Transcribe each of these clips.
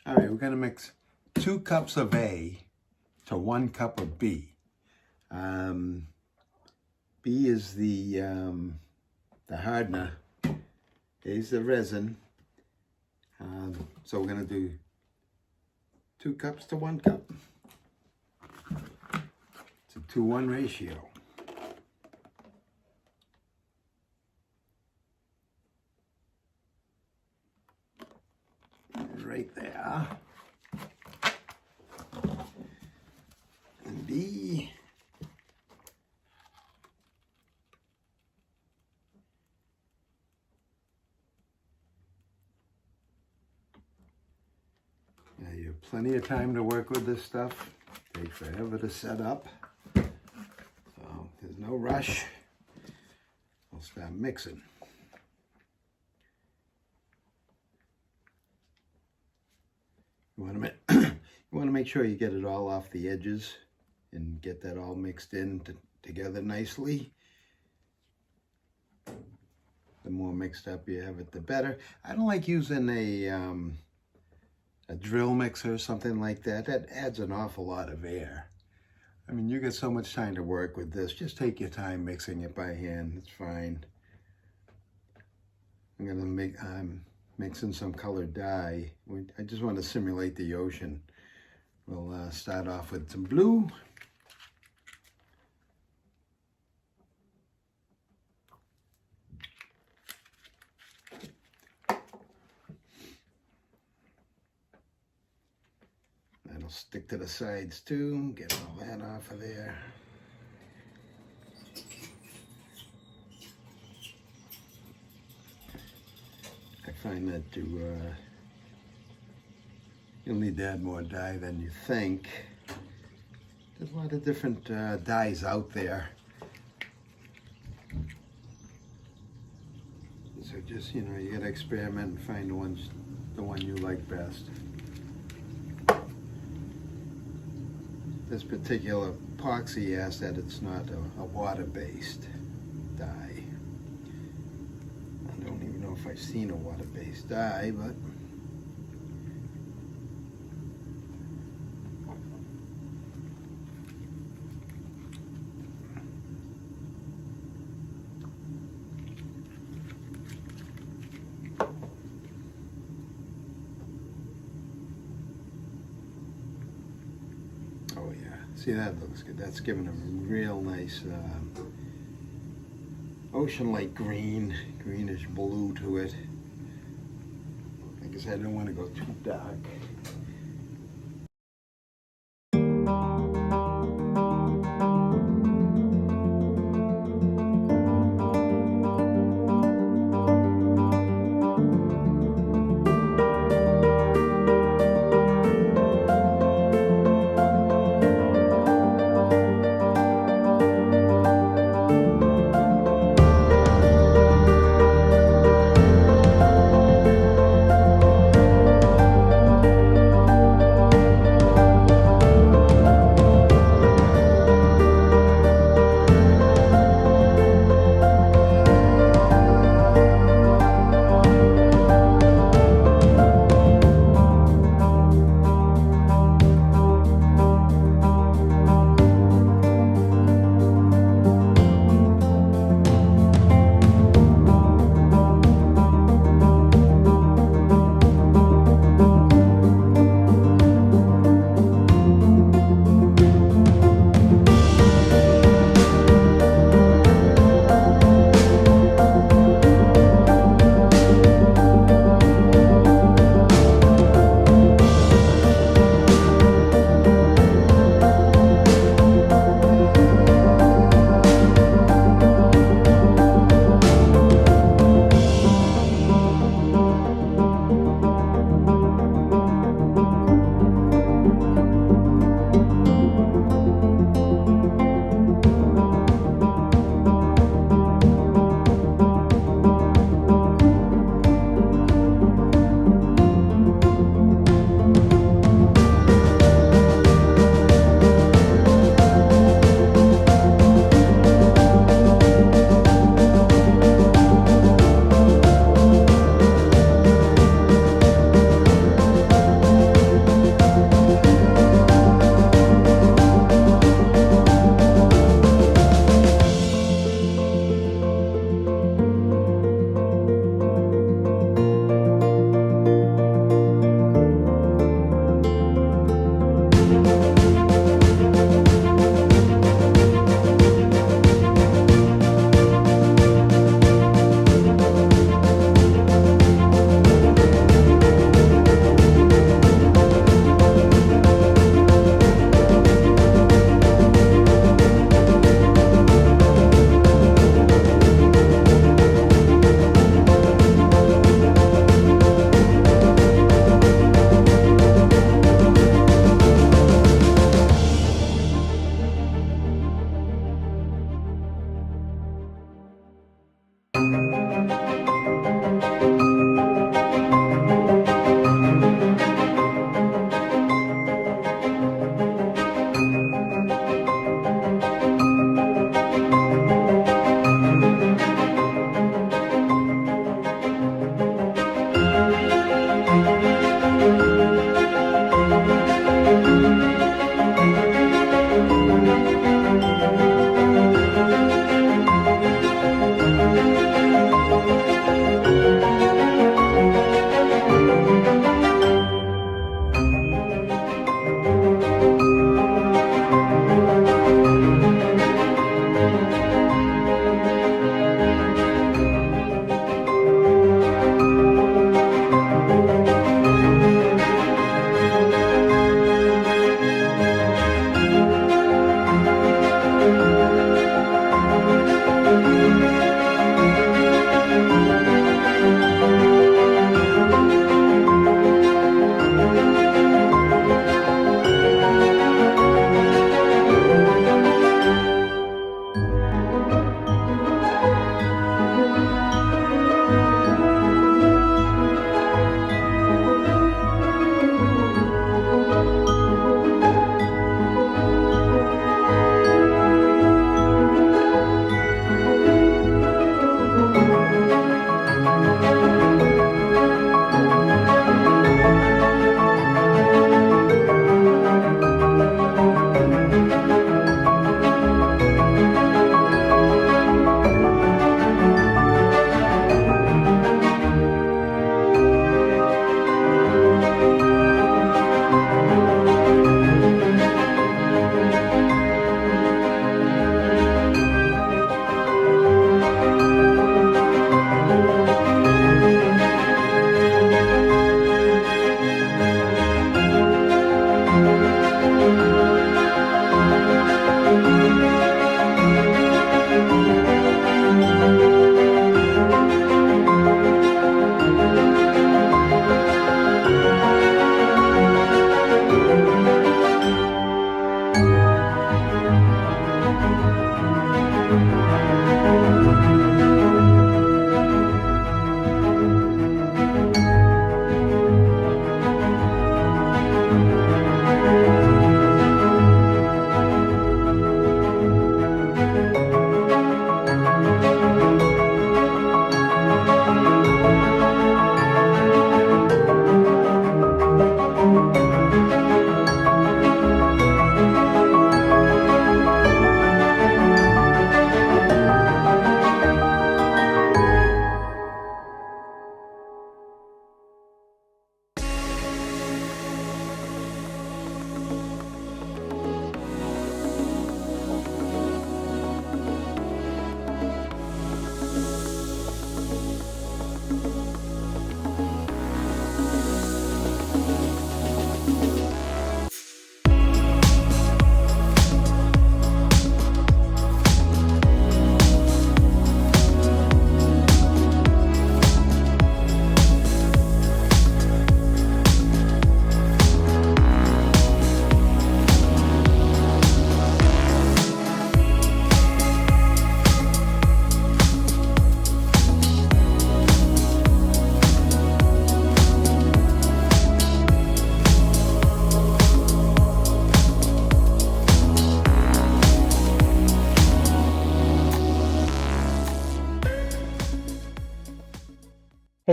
All right, we're going to mix 2 cups of A to 1 cup of B. B is the hardener. A is the resin. So we're going to do 2 cups to 1 cup. It's a 2-1 ratio. Right there. And B. Now you have plenty of time to work with this stuff. Takes forever to set up. So there's no rush. I'll start mixing. You want to make sure you get it all off the edges and get that all mixed in together nicely. The more mixed up you have it, the better. I don't like using a drill mixer or something like that. That adds an awful lot of air. I mean, you get so much time to work with this. Just take your time mixing it by hand. It's fine. I'm gonna mix in some colored dye. I just want to simulate the ocean. We'll start off with some blue. That'll stick to the sides too. Get all that off of there. I find that you'll need to add more dye than you think. There's a lot of different dyes out there. So just, you gotta experiment and find the one you like best. This particular epoxy asks that it's not a water-based dye. I don't even know if I've seen a water-based dye, but oh yeah, see, that looks good. That's giving a real nice ocean-like greenish blue to it. Like I said, I don't want to go too dark.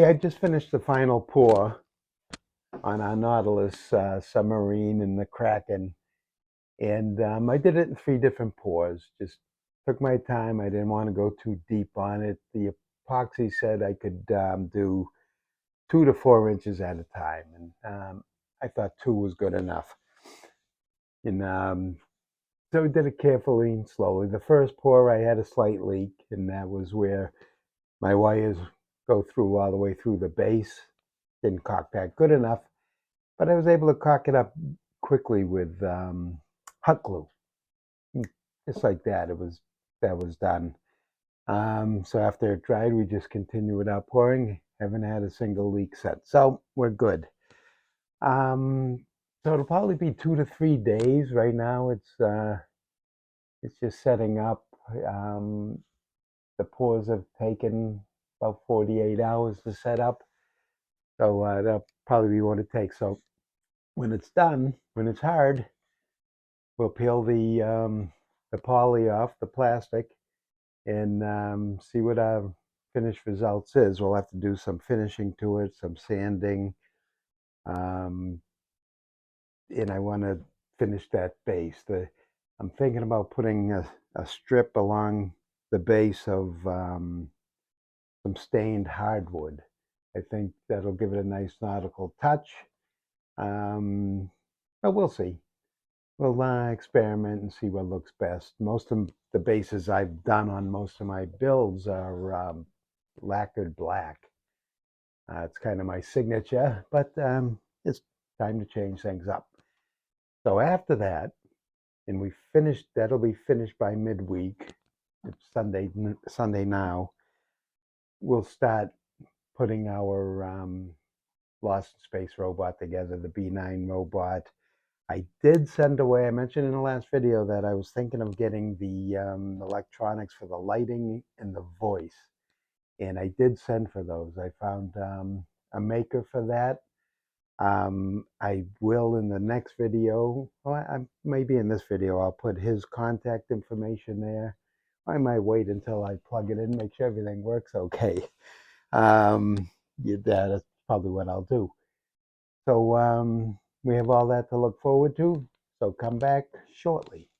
Okay, I just finished the final pour on our Nautilus submarine and the Kraken. And I did it in 3 different pours. Just took my time. I didn't want to go too deep on it. The epoxy said I could do 2 to 4 inches at a time. And I thought 2 was good enough. And so we did it carefully and slowly. The first pour, I had a slight leak, and that was where my wires go through all the way through the base. Didn't caulk that good enough, but I was able to caulk it up quickly with hot glue. Just like that, that was done. So after it dried, we just continue without pouring. Haven't had a single leak since, so we're good. So it'll probably be 2 to 3 days. Right now, it's just setting up. The pours have taken about 48 hours to set up, so that'll probably be what it takes. So when it's done, when it's hard, we'll peel the poly off, the plastic, and see what our finished results is. We'll have to do some finishing to it, some sanding, and I want to finish that base. I'm thinking about putting a strip along the base of some stained hardwood. I think that'll give it a nice nautical touch. But we'll see. We'll experiment and see what looks best. Most of the bases I've done on most of my builds are lacquered black. It's kind of my signature, but it's time to change things up. So after that, and that'll be finished by midweek. It's Sunday now. We'll start putting our Lost in Space robot together, the B9 robot. I did send away, I mentioned in the last video that I was thinking of getting the electronics for the lighting and the voice. And I did send for those. I found a maker for that. I will in the next video, well, maybe in this video, I'll put his contact information there. I might wait until I plug it in, make sure everything works okay. That's probably what I'll do. So we have all that to look forward to. So come back shortly.